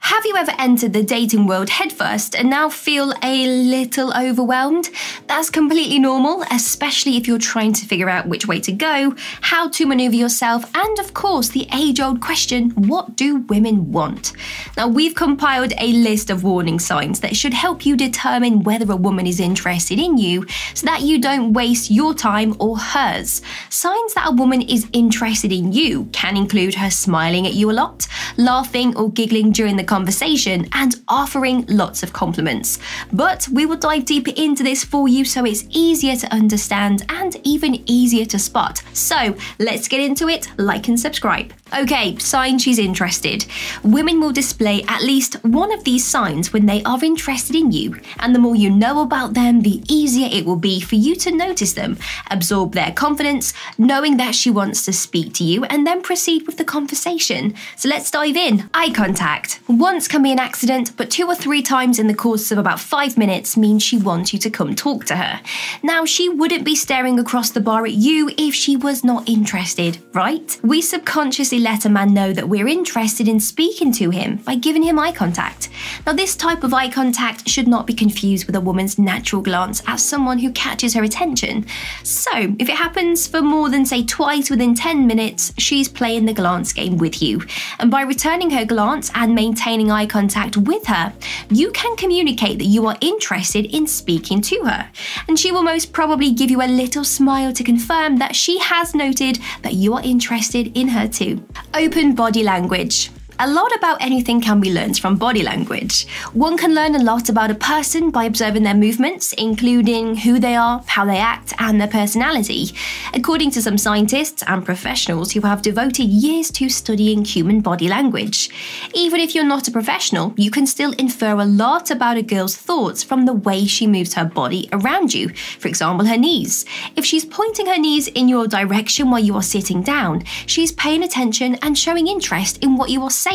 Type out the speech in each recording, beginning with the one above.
Have you ever entered the dating world headfirst and now feel a little overwhelmed? That's completely normal, especially if you're trying to figure out which way to go, how to maneuver yourself, and of course the age-old question, what do women want? Now, we've compiled a list of warning signs that should help you determine whether a woman is interested in you so that you don't waste your time or hers. Signs that a woman is interested in you can include her smiling at you a lot, laughing or giggling during the conversation, and offering lots of compliments. But we will dive deeper into this for you so it's easier to understand and even easier to spot. So let's get into it. Like and subscribe. Okay, sign she's interested. Women will display at least one of these signs when they are interested in you, and the more you know about them, the easier it will be for you to notice them, absorb their confidence, knowing that she wants to speak to you, and then proceed with the conversation. So let's dive in. Eye contact. Once can be an accident, but 2 or 3 times in the course of about 5 minutes means she wants you to come talk to her. Now, she wouldn't be staring across the bar at you if she was not interested, right? We subconsciously let a man know that we're interested in speaking to him by giving him eye contact. Now, this type of eye contact should not be confused with a woman's natural glance at someone who catches her attention. So, if it happens for more than, say, twice within 10 minutes, she's playing the glance game with you. And by returning her glance and maintaining eye contact with her, you can communicate that you are interested in speaking to her. And she will most probably give you a little smile to confirm that she has noted that you are interested in her too. Open body language. A lot about anything can be learned from body language. One can learn a lot about a person by observing their movements, including who they are, how they act, and their personality. According to some scientists and professionals who have devoted years to studying human body language. Even if you're not a professional, you can still infer a lot about a girl's thoughts from the way she moves her body around you. For example, her knees. If she's pointing her knees in your direction while you are sitting down, she's paying attention and showing interest in what you are saying.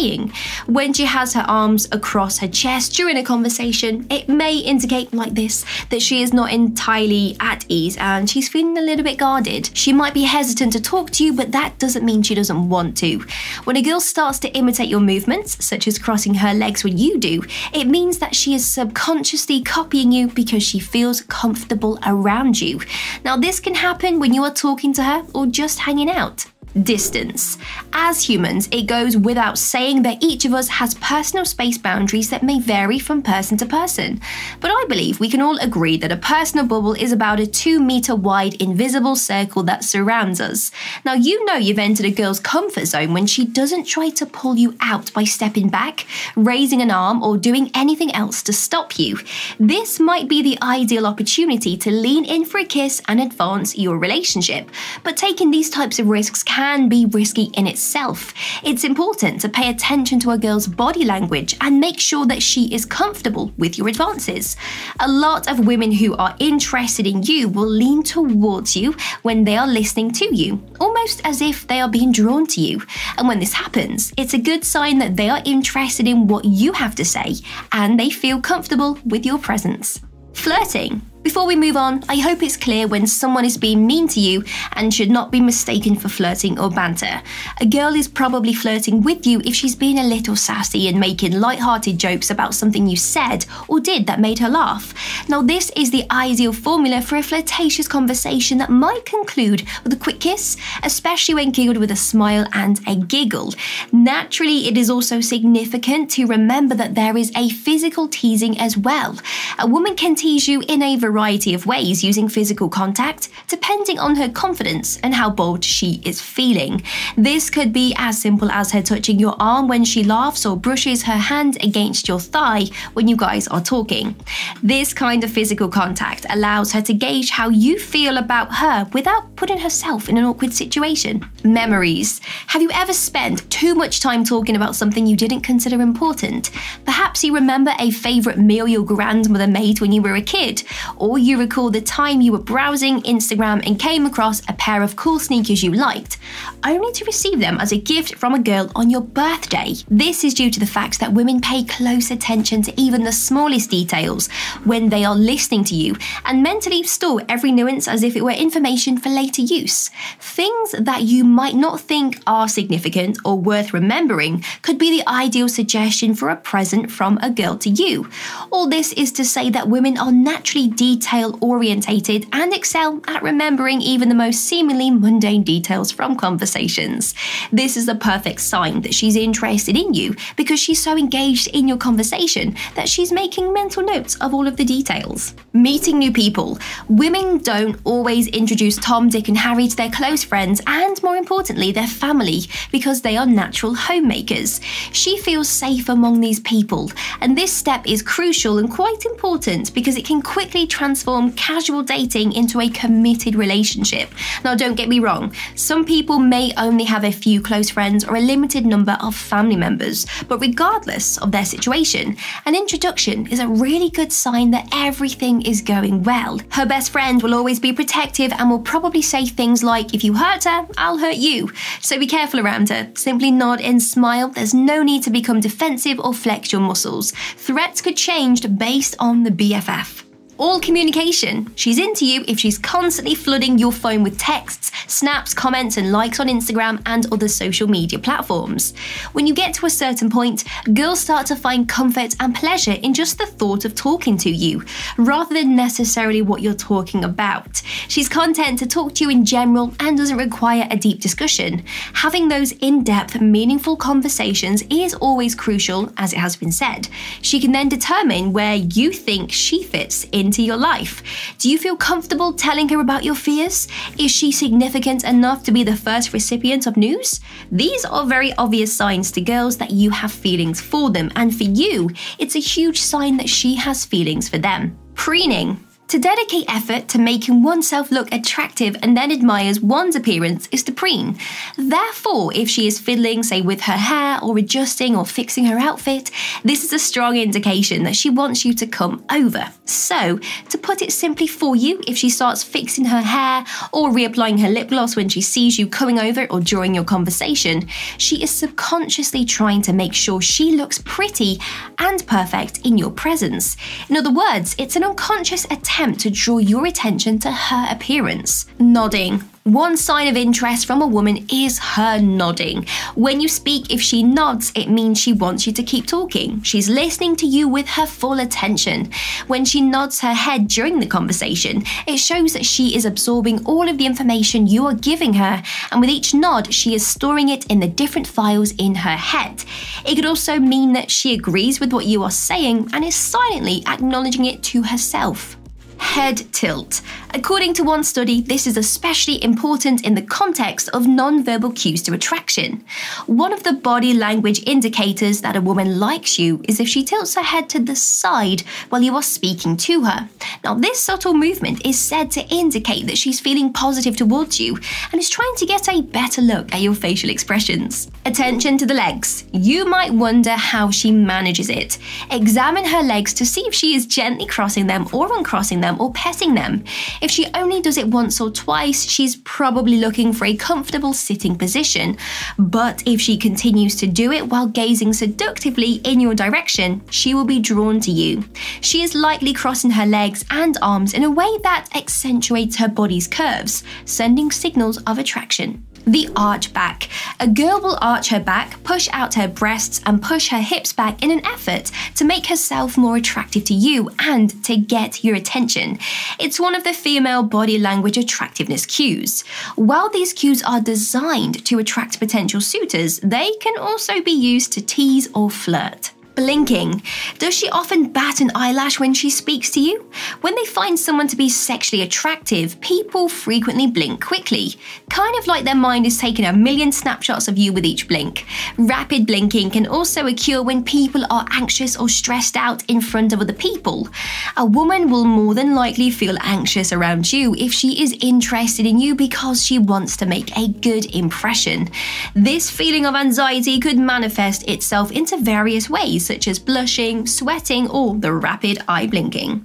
When she has her arms across her chest during a conversation, it may indicate like this that she is not entirely at ease and she's feeling a little bit guarded. She might be hesitant to talk to you, but that doesn't mean she doesn't want to. When a girl starts to imitate your movements, such as crossing her legs when you do, it means that she is subconsciously copying you because she feels comfortable around you. Now, this can happen when you are talking to her or just hanging out. Distance. As humans, it goes without saying that each of us has personal space boundaries that may vary from person to person. But I believe we can all agree that a personal bubble is about a 2-meter wide invisible circle that surrounds us. Now, you know you've entered a girl's comfort zone when she doesn't try to pull you out by stepping back, raising an arm, or doing anything else to stop you. This might be the ideal opportunity to lean in for a kiss and advance your relationship. But taking these types of risks can be risky in itself. It's important to pay attention to a girl's body language and make sure that she is comfortable with your advances. A lot of women who are interested in you will lean towards you when they are listening to you, almost as if they are being drawn to you. And when this happens, it's a good sign that they are interested in what you have to say and they feel comfortable with your presence. Flirting. Before we move on, I hope it's clear when someone is being mean to you and should not be mistaken for flirting or banter. A girl is probably flirting with you if she's being a little sassy and making light-hearted jokes about something you said or did that made her laugh. Now, this is the ideal formula for a flirtatious conversation that might conclude with a quick kiss, especially when giggled with a smile and a giggle. Naturally, it is also significant to remember that there is a physical teasing as well. A woman can tease you in a variety of ways using physical contact, depending on her confidence and how bold she is feeling. This could be as simple as her touching your arm when she laughs or brushes her hand against your thigh when you guys are talking. This kind of physical contact allows her to gauge how you feel about her without putting herself in an awkward situation. Memories. Have you ever spent too much time talking about something you didn't consider important? Perhaps Perhaps you remember a favourite meal your grandmother made when you were a kid, or you recall the time you were browsing Instagram and came across a pair of cool sneakers you liked, only to receive them as a gift from a girl on your birthday. This is due to the fact that women pay close attention to even the smallest details when they are listening to you, and mentally store every nuance as if it were information for later use. Things that you might not think are significant or worth remembering could be the ideal suggestion for a present from a girl to you. All this is to say that women are naturally detail-orientated and excel at remembering even the most seemingly mundane details from conversations. This is the perfect sign that she's interested in you, because she's so engaged in your conversation that she's making mental notes of all of the details. Meeting new people. Women don't always introduce Tom, Dick and Harry to their close friends and, more importantly, their family, because they are natural homemakers. She feels safe among these people, and this step is crucial and quite important because it can quickly transform casual dating into a committed relationship. Now, don't get me wrong, some people may only have a few close friends or a limited number of family members, but regardless of their situation, an introduction is a really good sign that everything is going well. Her best friend will always be protective and will probably say things like, "If you hurt her, I'll hurt you." So be careful around her. Simply nod and smile. There's no need to become defensive or flex your muscles. Threats could change based on the BFF. All communication. She's into you if she's constantly flooding your phone with texts, snaps, comments and likes on Instagram and other social media platforms. When you get to a certain point, girls start to find comfort and pleasure in just the thought of talking to you, rather than necessarily what you're talking about. She's content to talk to you in general and doesn't require a deep discussion. Having those in-depth, meaningful conversations is always crucial, as it has been said. She can then determine where you think she fits into your life. Do you feel comfortable telling her about your fears? Is she significant enough to be the first recipient of news? These are very obvious signs to girls that you have feelings for them, and for you, it's a huge sign that she has feelings for them. Preening. To dedicate effort to making oneself look attractive and then admires one's appearance is to preen. Therefore, if she is fiddling, say, with her hair or adjusting or fixing her outfit, this is a strong indication that she wants you to come over. So, to put it simply for you, if she starts fixing her hair or reapplying her lip gloss when she sees you coming over or during your conversation, she is subconsciously trying to make sure she looks pretty and perfect in your presence. In other words, it's an unconscious attempt to draw your attention to her appearance. Nodding. One sign of interest from a woman is her nodding. When you speak, if she nods, it means she wants you to keep talking. She's listening to you with her full attention. When she nods her head during the conversation, it shows that she is absorbing all of the information you are giving her, and with each nod, she is storing it in the different files in her head. It could also mean that she agrees with what you are saying and is silently acknowledging it to herself. Head tilt. According to one study, this is especially important in the context of non-verbal cues to attraction. One of the body language indicators that a woman likes you is if she tilts her head to the side while you are speaking to her. Now, this subtle movement is said to indicate that she's feeling positive towards you and is trying to get a better look at your facial expressions. Attention to the legs. You might wonder how she manages it. Examine her legs to see if she is gently crossing them or uncrossing them or petting them. If she only does it once or twice, she's probably looking for a comfortable sitting position. But if she continues to do it while gazing seductively in your direction, she will be drawn to you. She is likely crossing her legs and arms in a way that accentuates her body's curves, sending signals of attraction. The arch back. A girl will arch her back, push out her breasts and push her hips back in an effort to make herself more attractive to you and to get your attention. It's one of the female body language attractiveness cues. While these cues are designed to attract potential suitors, they can also be used to tease or flirt. Blinking. Does she often bat an eyelash when she speaks to you? When they find someone to be sexually attractive, people frequently blink quickly, kind of like their mind is taking a million snapshots of you with each blink. Rapid blinking can also occur when people are anxious or stressed out in front of other people. A woman will more than likely feel anxious around you if she is interested in you because she wants to make a good impression. This feeling of anxiety could manifest itself into various ways, such as blushing, sweating, or the rapid eye blinking.